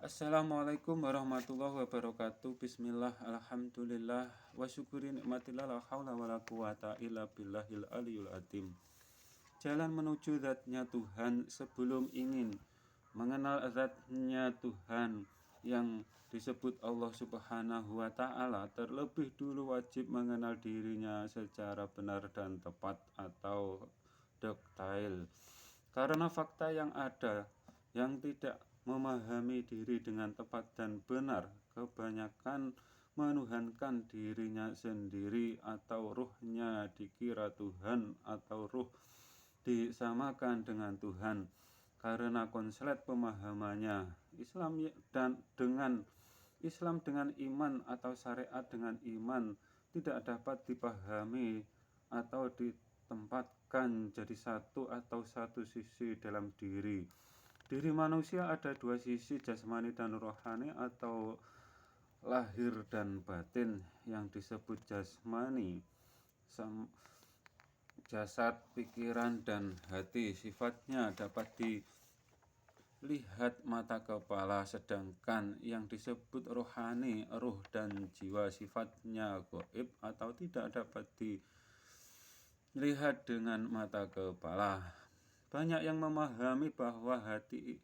Assalamualaikum warahmatullahi wabarakatuh. Bismillah, alhamdulillah, wa syukuri nikmatillah, la haula wa la quwata illa billahil aliyul azim. Jalan menuju zatnya Tuhan. Sebelum ingin mengenal zatnya Tuhan yang disebut Allah subhanahu wa ta'ala, terlebih dulu wajib mengenal dirinya secara benar dan tepat atau detail. Karena fakta yang ada yang tidak memahami diri dengan tepat dan benar, kebanyakan menuhankan dirinya sendiri atau ruhnya dikira Tuhan atau ruh disamakan dengan Tuhan. Karena konslet pemahamannya Islam dengan iman atau syariat dengan iman tidak dapat dipahami atau ditempatkan jadi satu atau satu sisi dalam diri. Diri manusia ada dua sisi, jasmani dan rohani atau lahir dan batin. Yang disebut jasmani, jasad, pikiran, dan hati, sifatnya dapat dilihat mata kepala, sedangkan yang disebut rohani, ruh dan jiwa, sifatnya gaib atau tidak dapat dilihat dengan mata kepala. Banyak yang memahami bahwa hati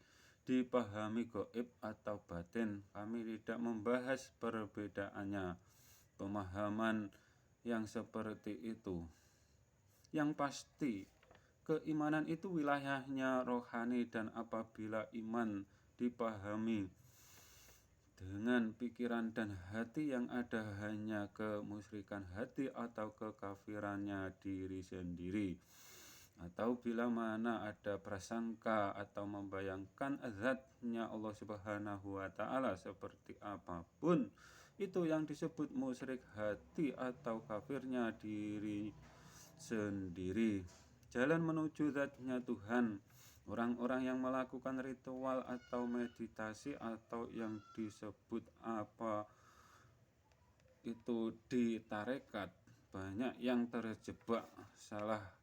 dipahami gaib atau batin. Kami tidak membahas perbedaannya. Pemahaman yang seperti itu. Yang pasti, keimanan itu wilayahnya rohani, dan apabila iman dipahami dengan pikiran dan hati, yang ada hanya kemusyrikan hati atau kekafirannya diri sendiri. Atau bila mana ada prasangka atau membayangkan zatnya Allah subhanahu wa ta'ala seperti apapun, itu yang disebut musyrik hati atau kafirnya diri sendiri. Jalan menuju zatnya Tuhan. Orang-orang yang melakukan ritual atau meditasi atau yang disebut apa itu di tarekat, banyak yang terjebak salah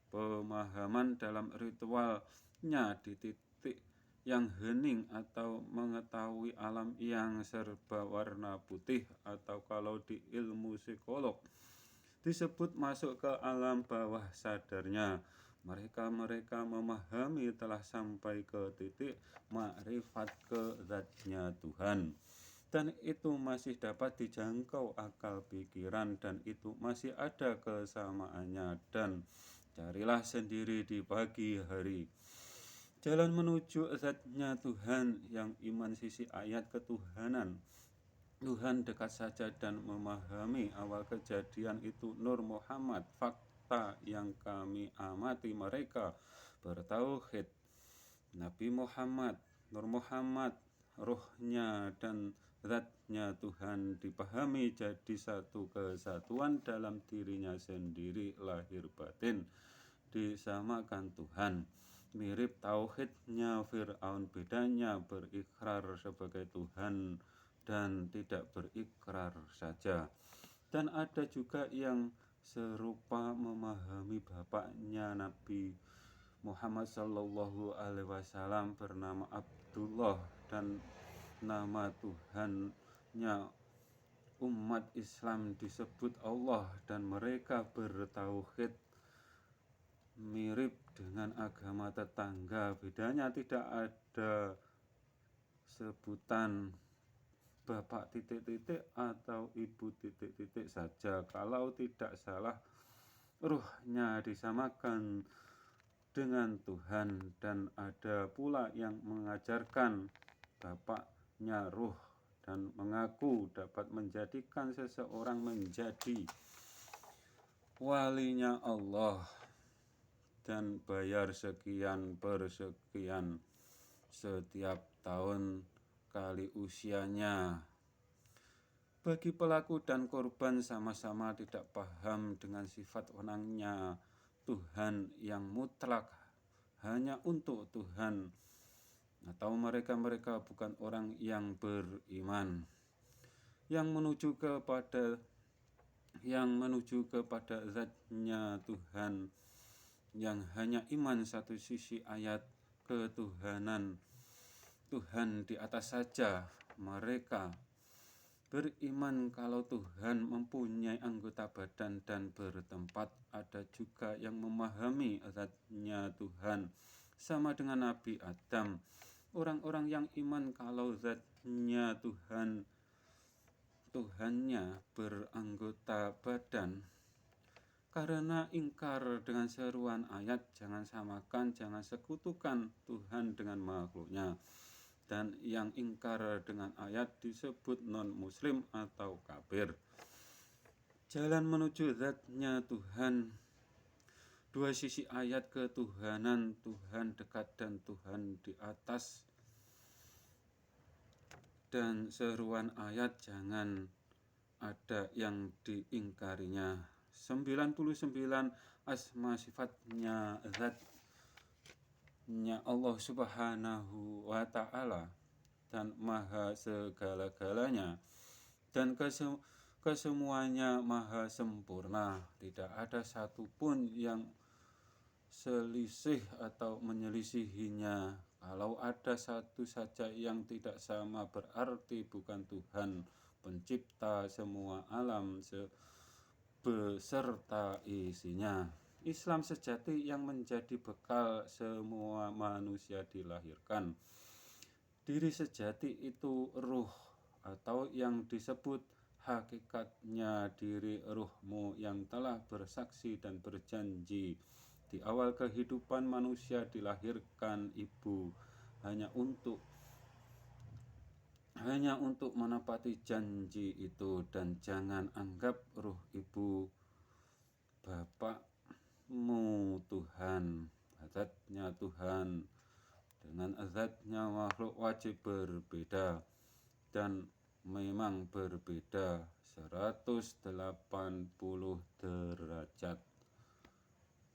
pemahaman dalam ritualnya di titik yang hening atau mengetahui alam yang serba warna putih, atau kalau di ilmu psikolog disebut masuk ke alam bawah sadarnya. Mereka memahami telah sampai ke titik makrifat ke zatnya Tuhan, dan itu masih dapat dijangkau akal pikiran, dan itu masih ada kesamaannya. Dan carilah sendiri di pagi hari. Jalan menuju zatnya Tuhan. Yang iman sisi ayat ketuhanan Tuhan dekat saja dan memahami awal kejadian itu Nur Muhammad. Fakta yang kami amati, mereka bertauhid. Nabi Muhammad, Nur Muhammad, ruhnya dan zatnya Tuhan dipahami jadi satu kesatuan dalam dirinya sendiri, lahir batin disamakan Tuhan. Mirip tauhidnya Fir'aun, bedanya berikrar sebagai Tuhan dan tidak berikrar saja. Dan ada juga yang serupa memahami bapaknya Nabi Muhammad sallallahu alaihi wasallam bernama Abdullah, dan nama Tuhannya umat Islam disebut Allah, dan mereka bertauhid mirip dengan agama tetangga. Bedanya tidak ada sebutan bapak titik-titik atau ibu titik-titik saja. Kalau tidak salah, ruhnya disamakan dengan Tuhan, dan ada pula yang mengajarkan bapaknya ruh dan mengaku dapat menjadikan seseorang menjadi walinya Allah dan bayar sekian per sekian setiap tahun kali usianya. Bagi pelaku dan korban sama-sama tidak paham dengan sifat wenangnya Tuhan yang mutlak hanya untuk Tuhan, atau mereka bukan orang yang beriman yang menuju kepada zatnya Tuhan, yang hanya iman satu sisi ayat ketuhanan Tuhan di atas saja. Mereka beriman kalau Tuhan mempunyai anggota badan dan bertempat. Ada juga yang memahami zatnya Tuhan, sama dengan Nabi Adam. Orang-orang yang iman kalau zatnya Tuhannya beranggota badan. Karena ingkar dengan seruan ayat, jangan samakan, jangan sekutukan Tuhan dengan makhluknya. Dan yang ingkar dengan ayat disebut non-muslim atau kafir. Jalan menuju zatnya Tuhan. Dua sisi ayat ketuhanan, Tuhan dekat dan Tuhan di atas. Dan seruan ayat jangan ada yang diingkarinya. 99 asma sifatnya zatnya Allah Subhanahu wa ta'ala dan maha segala-galanya, dan kesemuanya maha sempurna. Tidak ada satupun yang selisih atau menyelisihinya. Kalau ada satu saja yang tidak sama, berarti bukan Tuhan pencipta semua alam beserta isinya. Islam sejati yang menjadi bekal semua manusia dilahirkan. Diri sejati itu ruh, atau yang disebut hakikatnya diri ruhmu yang telah bersaksi dan berjanji di awal kehidupan manusia dilahirkan ibu hanya untuk menepati janji itu. Dan jangan anggap ruh ibu bapakmu Tuhan. Zatnya Tuhan dengan zatnya makhluk wajib berbeda, dan memang berbeda 180 derajat.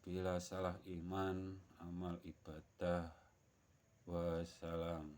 Bila salah iman, amal ibadah. Wassalam.